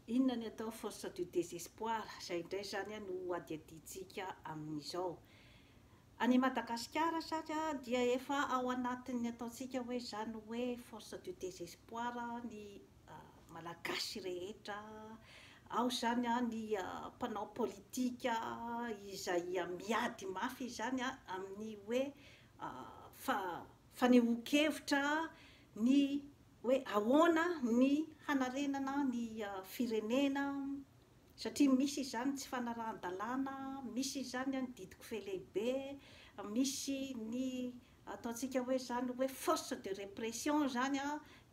Inona ny atao force du désespoir izay indray zany no adiadintsika amin'izao. Any Madagasikara zany dia efa ao anatin'ny ataontsika hoe zany hoe force du désespoir ny malagasy rehetra, ao zany ny mpanao politika izay miady mafy zany amin'ny hoe fanehoan-kevitra ny hoe ahoana ny hanarenana ny firenena, satria misy zany tsy fanarahan-dalàna, misy zany ny didiko lehibe, misy ny ataontsika hoe zany hoe force de répression zany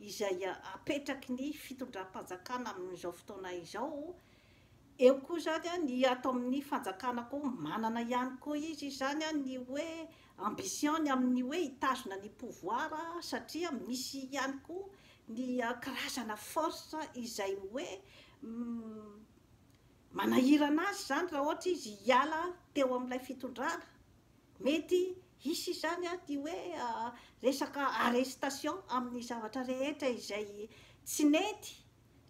izay apetraky ny fitondram-panjakana amin'izao fotoana izao. Eo koa zany ny atao amin'ny fanjakana koa manana ihany koa izy zany ny hoe ambition amin'ny hoe hitazona ny pouvoir, satria misy ihany koa ny karazana force izay hoe manahirana azy zany raha ohatra izy hiala teo amin'ilay fitondrana. Mety hisy zany ny hoe resaka arrestation amin'ny zavatra rehetra izay tsy nety,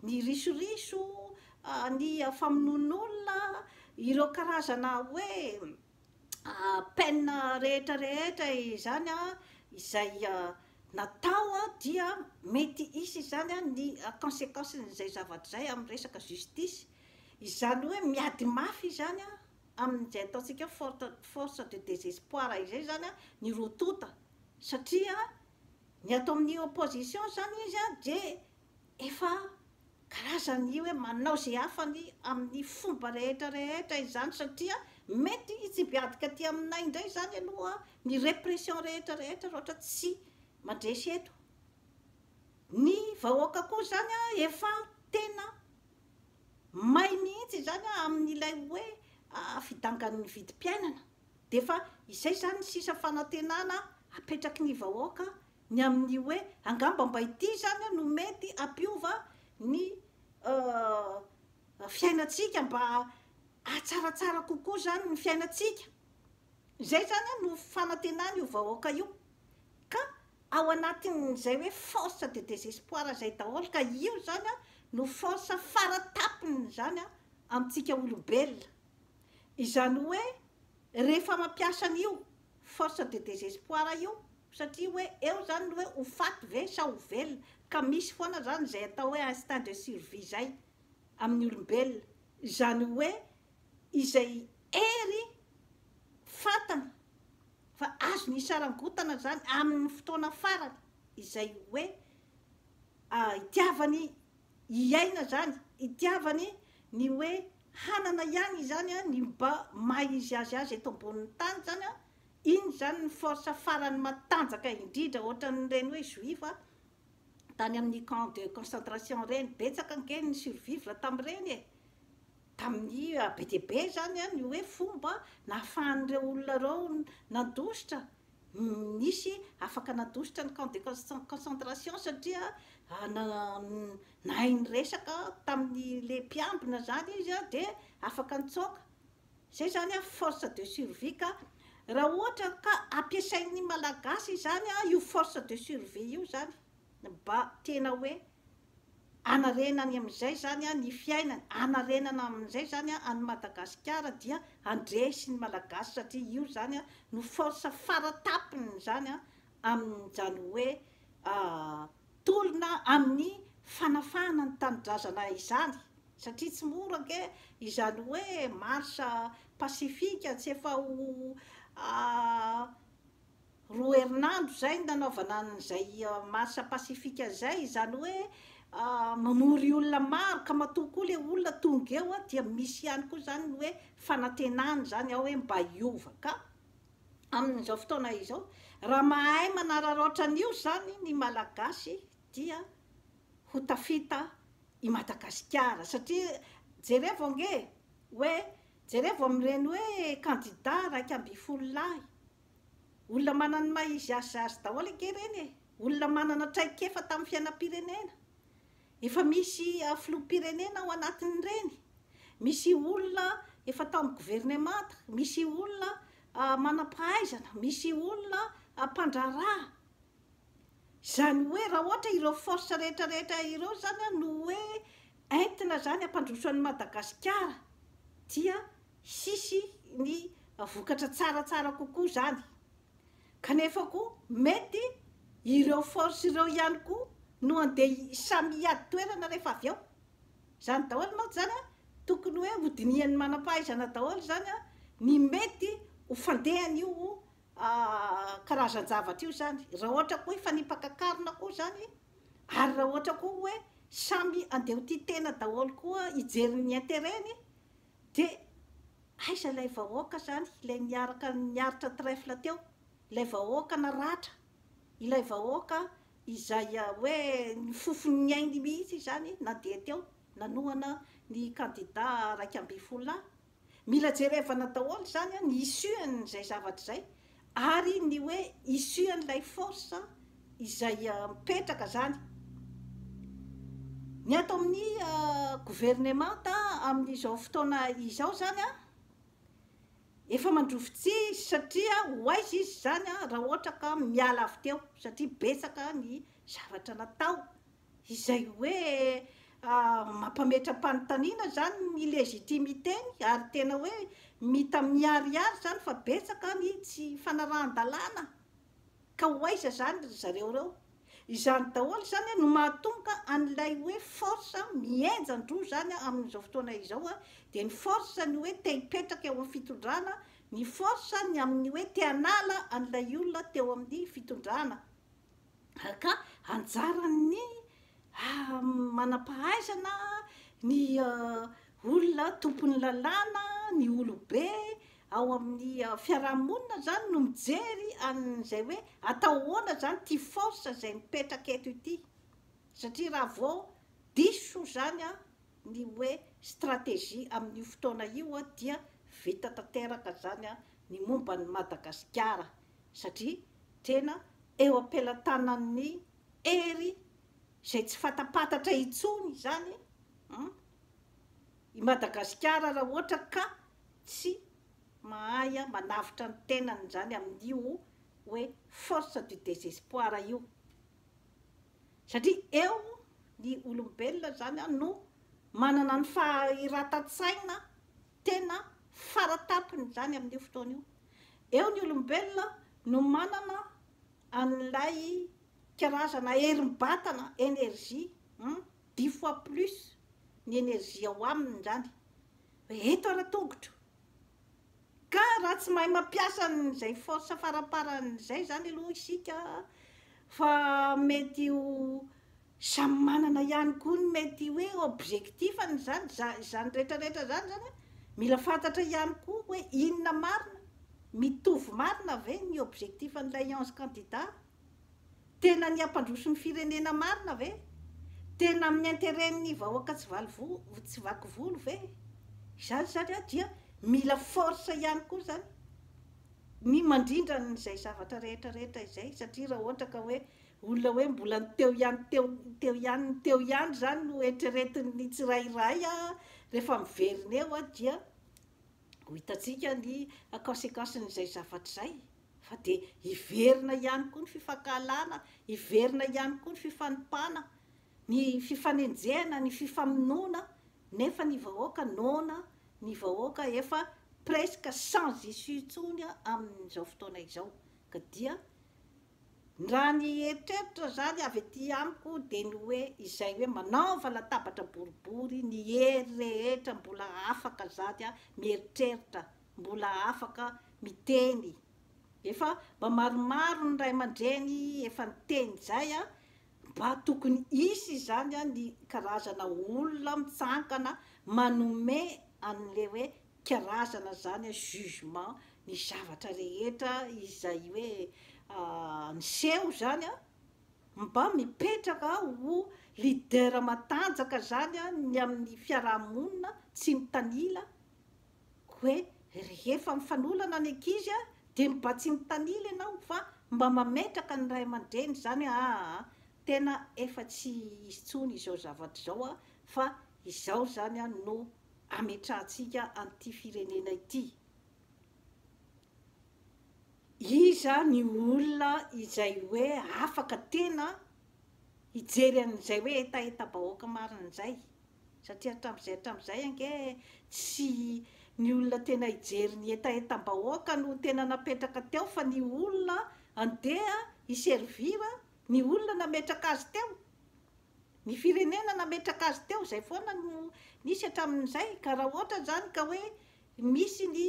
ny risoriso, ny famonoan'olona, ireo karazana hoe peine rehetra izany izay natao dia mety hisy zany ny conséquencen'izay zavatra zay amin'ny resaka justice. Izany hoe miady mafy zany amin'izay ataontsika force de désespoir izay zany ny rotota, satria ny atao amin'ny opposition zany izy dia efa karazany hoe manao izay hafany amin'ny fomba rehetra izany, satria mety hitsibiadika aty aminay indray zany aloha ny répression rehetra ohatra tsy mandresy eto. Ny vahoaka koa zany efa tena may mihitsy zany amin'ilay hoe fidangan'ny vidim-piainana, dia efa izay zany sisa fanantenana apetraky ny vahoaka ny amin'ny hoe angamba mba ity zany no mety ampiova ny fiainatsika, mba atsaratsara kokoa zany ny fiainatsika. Zay zany no fanantenana io vahoaka io, ka ao anatin'izay hoe force de désespoir zay daholo, ka io zany no force faratapony zany amintsika olombelona. Izany hoe rehefa mampiasa an'io force de désespoir io, satria hoe eo zany hoe ho faty ve sa ho velona, ka misy foana zany zay atao hoe instinct de survie zay amin'ny olombelona, izany hoe izay hery fatana fa azo ny sarangotana zany amin'ny fotoana farany, izay hoe itiavany hiaina zany, itiavany ny hoe hanana ihany zany ny mba maha izy azy eto ambonin'ny tany zany. Iny zany ny force farany matanjaka indrindra, ohatran'ireny hoe juif tany amin'ny camp de concentration reny, betsaka ankeny ny survivre tamin'ireny tamin'ny be dia be zany ny hoe fomba nahafahan'ireo olona reo nandositra, nisy afaka nandositra ny camp de concentration satria nahay resaka tamin'ile mpiambina zany izy dia afaka nitsoaka. Zay zany force de survie. Ka raha ohatra ka ampiasain'ny malagasy zany io force de survie io zany, mba tena hoe anarenany amin'izay zany ny fiainany, anarenana amin'izay zany any Madagasikara, dia andresy ny malagasy, satria io zany no force faratapony zany amin'izany hoe tolona amin'ny fanafahana ny tanindrazana izany, satria tsy mora ke izany hoe marche pacifique, tsy efa ho roa herinandro zay nanaovana an'izay marche pacifique zay, izany hoe mamory olona maro, ka matoa koa le olona tonga eo dia misy ihany koa zany ny hoe fanantenana zany ao hoe mba hiova. Ka amin'izao fotoana izao raha mahay manararaotra an'io zany ny malagasy dia ho tafita i Madagasikara, satria jereo nge hoe jereo amin'ireny hoe candidat 250 olona manana maha izy azy daholo ake reny olona manana traikefa tamin'ny fiainam-pirenena, efa misy filoham-pirenena ao anatin'ireny, misy olona efa tao amin'ny gouvernemanta, misy olona manam-pahaizana, misy olona mpandraharaha. Zany hoe raha ohatra ireo force rehetra ireo zany no hoe entina toerana zany ampandrosoan'ny Madagasikara dia sisy ny vokatra tsaratsara kokoa zany, kanefa koa mety ireo force ireo ihany koa no andeha samy hiady toerana rehefa avy eo. Zany daholo moa zany tokony hoe hodinian'ny manam-pahaizana daholo zany ny mety ho fandehan'io karazan-javatra io zany, raha ohatra koa hifanipakakarina koa zany, ary raha ohatra koa hoe samy andeha ho tia tena daholo koa hijeryn'ny intérêt-ny, de aiza ilay vahoaka zany ilay niaritra trèfle teo, ilay vahoaka naratra, ilay vahoaka izay hoe ny fofony ainy mihitsy zany nandeha teo nanohana ny candidat 12 mila jerevana daholo zany ny isuan'izay zavatra zay, ary ny hoe isuan'ilay force izay mipetraka zany. Ny ato amin'ny gouvernemanta amin'izao fotoana izao zany efa mandrofotsy satria ho aiza izy zany raha ohatra ka miala avy teo, satria betsaka ny zavatra natao izay hoe mampametra-panontaniana zany ny legitimiteny, ary tena hoe mita miariary zany fa betsaka ny tsy fanarahan-dalàna, ka ho aiza zany zareo reo. Izany daholo zany no mahatonga an'ilay hoe force mienjandro zany amin'izao fotoana izao de ny force ny hoe te hipetraka eo amin'ny fitondrana, ny force ny amin'ny hoe te hanala an'ilay olona teo amin'ny fitondrana, ka anjaran'ny manam-pahaizana ny olona tompony lalàna, ny olobe ao amin'ny fiarahamonina zany no mijery an'izay hoe atao ahoana zany ty force zay mipetraka eto ity, satria raha vao diso zany ny hoe stratégie amin'io fotoana io dia vita tanteraka zany ny momba ny Madagasikara, satria tena eo am-pelatanan'ny ery zay tsy fatapatatra intsony zany i Madagasikara raha ohatra ka tsy mahay manavitra ny tenany zany amin'io hoe force du désespoir io, satria eo ny olombelona zany no manana ny fahiratan-tsaina tena faratapiny zany amin'io fotoana io. Eo ny olombelona no manana an'ilay karazana herim-batana énergie 10 fois plus ny énergie ao aminy zany, eto ara-tongotro, ka raha tsy mahay mampiasa n'izay force faraparan'izay zany aloha isika, fa mety ho samy manana ihany koa ny mety hoe objectifany zany, zany rehetrarehetra zany mila fantatra ihany koa hoe inona marina, mitovy marina ve ny objectifan'ilay onze candidat, tena ny ampandroso ny firenena marina ve, tena amin'ny intérêt-ny vahoaka tsy vaky volo ve, zany zany dia mila force ihany koa zany ny mandrindra n'izay zavatra rehetrarehetra izay, satria raha ohatra ka hoe olona hoe mbola teo ihany zany no eritreretin'ny tsirairay rehefa miverina eo dia ho hitatsika ny conséquencen'izay zavatra zay, fa de hiverina ihany koa ny fifankahalana, hiverina ihany koa ny fifanipana, ny fifanenjehana, ny fifamonoana, nefa ny vahoaka nona, ny vahoaka efa presque sans issue intsony amin'izao fotoana izao, ka dia raha ny eritreritra zany avy aty amiko de ny hoe izay hoe manaova latabatra boribory ny hery rehetra mbola afaka zany mieritreritra, mbola afaka miteny, efa mba maromaro ny ray aman-dreny efa niteny zay mba tokony isy zany ny karazana olona mitsankana manome an'le hoe karazana zany jugement ny zavatra rehetra izay hoe niseho zany mba mipetraka ho leader matanjaka zany ny amin'ny fiarahamonina, tsy mitanila hoe rehefa mifanolana ny ankizy de mba tsy mitanila ianao fa mba mametraka ny ray aman-dreny zany tena efa tsy intsony izao zavatra zao fa izao zany no ametrahantsika an'ity firenena ity. Iza ny olona izay hoe afaka tena hijery an'izay hoe etaeta-bahoaka marin'izay, satria hatramin'izay ange tsy ny olona tena hijery ny etaetam-bahoaka no tena napetraka teo, fa ny olona andeha hiservira ny olona nametraka azy teo, ny firenena nametraka azy teo. Zay foana no nisy hatramin'izay. Ka raha ohatra zany ka hoe misy ny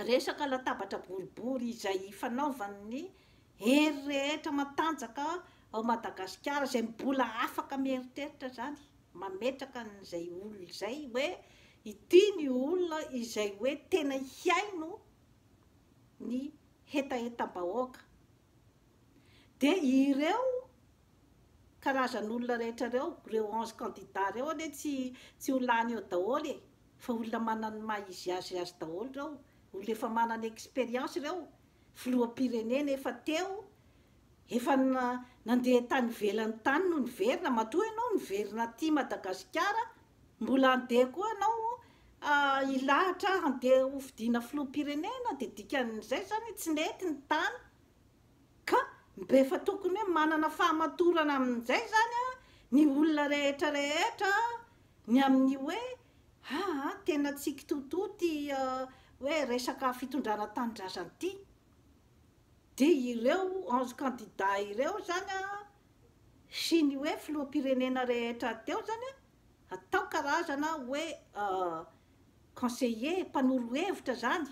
resaka latabatra boribory izay fanaovan'ny hery rehetra matanjaka ao Madagasikara, izay mbola afaka mieritreritra zany mametraka n'izay olona izay hoe ity ny olona izay hoe tena hiaino ny etaetam-bahoaka. Dia ireo karazan'olona rehetra reo 11 candidat reo ane tsy ho lany eo daholo fa olona manana maha izy azy daholo reo, olona efa manana expérience reo, filoham-pirenena efa teo, efa nandeha tany ivelan'ny tany no niverina. Matoa ianao niverina aty Madagasikara, mbola andeha koa ianao ilahatra andeha ho fidiana filoham-pirenena, dia dikan'izay zany tsy nety ny tany. Ka mbe efa tokony hoe manana fahamatorana amin'izay zany ny olona rehetra ny amin'ny hoe tena tsy kitototy hoe resaka fitondrana tanindrazana ity. Dia ireo 11 candidat ireo zany sy ny hoe filoham-pirenena rehetra teo zany atao karazana hoe conseiller, mpanoro hevitra zany,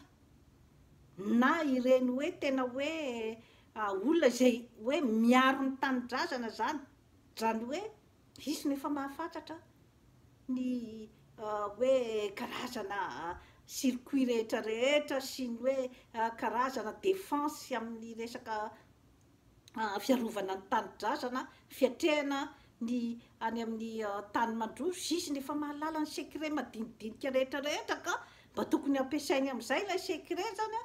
na ireny hoe tena hoe olona izay hoe miaro ny tanindrazana zany hoe isy ny efa mahafantatra ny hoe karazana circuit rehetra sy ny hoe karazana défense amin'ny resaka fiarovana ny tanindrazana, fiatrehana ny any amin'ny tany mandroso. Sisy ny efa mahalala ny secret madinidinika rehetra ka mba tokony ampiasainy amin'izay ilay secret zany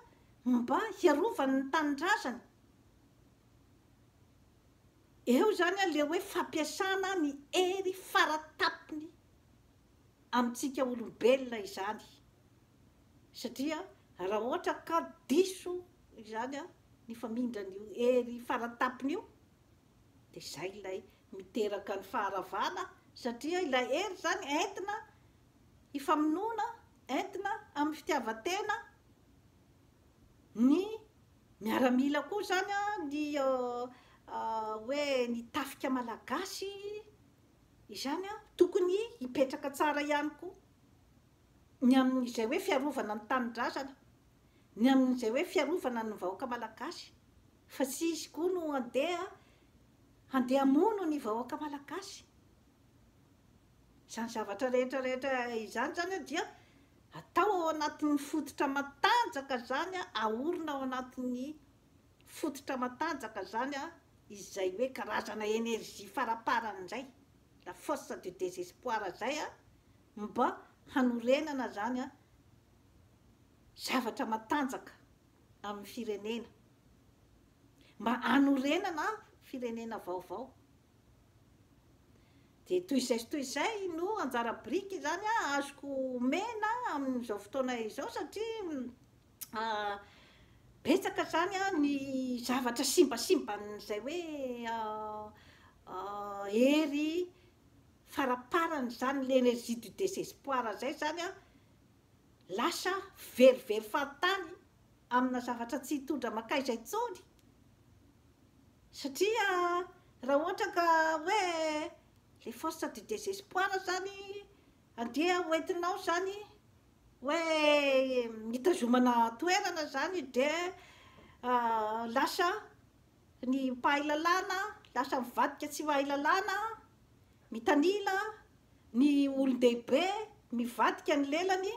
mba hiarovana ny tanindrazana. Eo zany le hoe fampiasana ny hery faratapony amintsika olombelona izany, satria raha ohatra ka diso izany ny famindrany hery faratapony io, dia izay ilay miteraka ny faharavana, satria ilay hery zany entina hifamonoana, entina amin'ny fitiavan-tena, ny miaramila koa zany ny hoe ny tafika malagasy izany tokony hipetraka tsara ihany koa ny amin'izay hoe fiarovana ny tanindrazana, ny amin'izay hoe fiarovana ny vahoaka malagasy. Fa tsy izy koa no andeha hamono ny vahoaka malagasy. Izany zavatra rehetra izany zany dia atao ao anatin'ny fototra matanjaka zany, aorina ao anatin'ny fototra matanjaka zany izay hoe karazana énergie faraparan'izay, la force de désespoir zay mba hanorenana zany zavatra matanjaka amin'ny firenena, mba hanorenana firenena vaovao. Dia toy izay no anjara biriky zany azoko mena amin'izao fotoana izao, satria betsaka zany ny zavatra simbasimban'izay hoe hery faraparany zany, l'énergie du désespoir zay zany lasa verivery fahatany amina zavatra tsy hitondra makaiza intsony. Satria raha ohatra ka hoe les forces du désespoir zany andeha hoentinao zany hoe mitazomana toerana zany, dia lasa ny mpahay lalàna lasa mivadika tsy mahay lalàna, mitanila ny olon-dehibe mivadika ny lelany,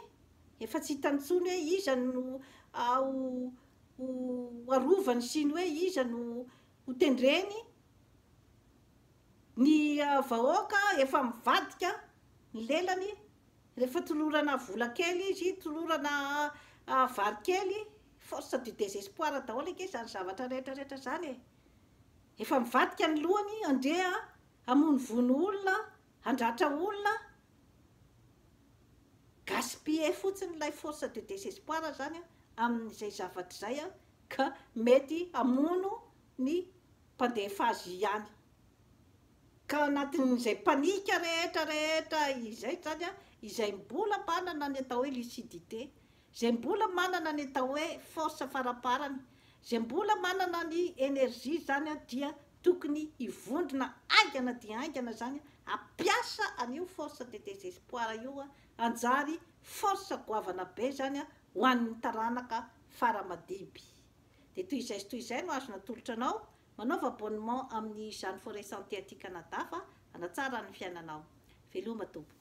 efa tsy hitantsony hoe iza no arovany sy ny hoe iza no ho tendreny. Ny vahoaka efa mivadika ny lelany, rehefa tolorana vola kely izy, tolorana vary kely, force du désespoir daholo ake zany zavatra rehetra zany efa mivadika ny lohany andeha hamono vono olona, handratra olona, gaspiller fotsiny ilay force de désespoir zany amin'izay zavatra izay ka mety hamono ny mpandefa azy ihany. ka anatin'izay panika rehetrarehetra izay zany a izay mbola manana ny atao hoe lucidité, zay mbola manana ny atao hoe force faraparany, zay mbola manana ny énergie zany a dia tokony ivondrona aingana dia aingana zany ampiasa an'io force de désespoir io a anjary force goavana be zany a ho an'ny taranaka faramadiby. De toy izay sy toy izay no azona tolotra anao manaova abonnement amin'ny Jeanne Forêt Santé aty Canada fa hanatsara ny fiainanao. Veloma tompo.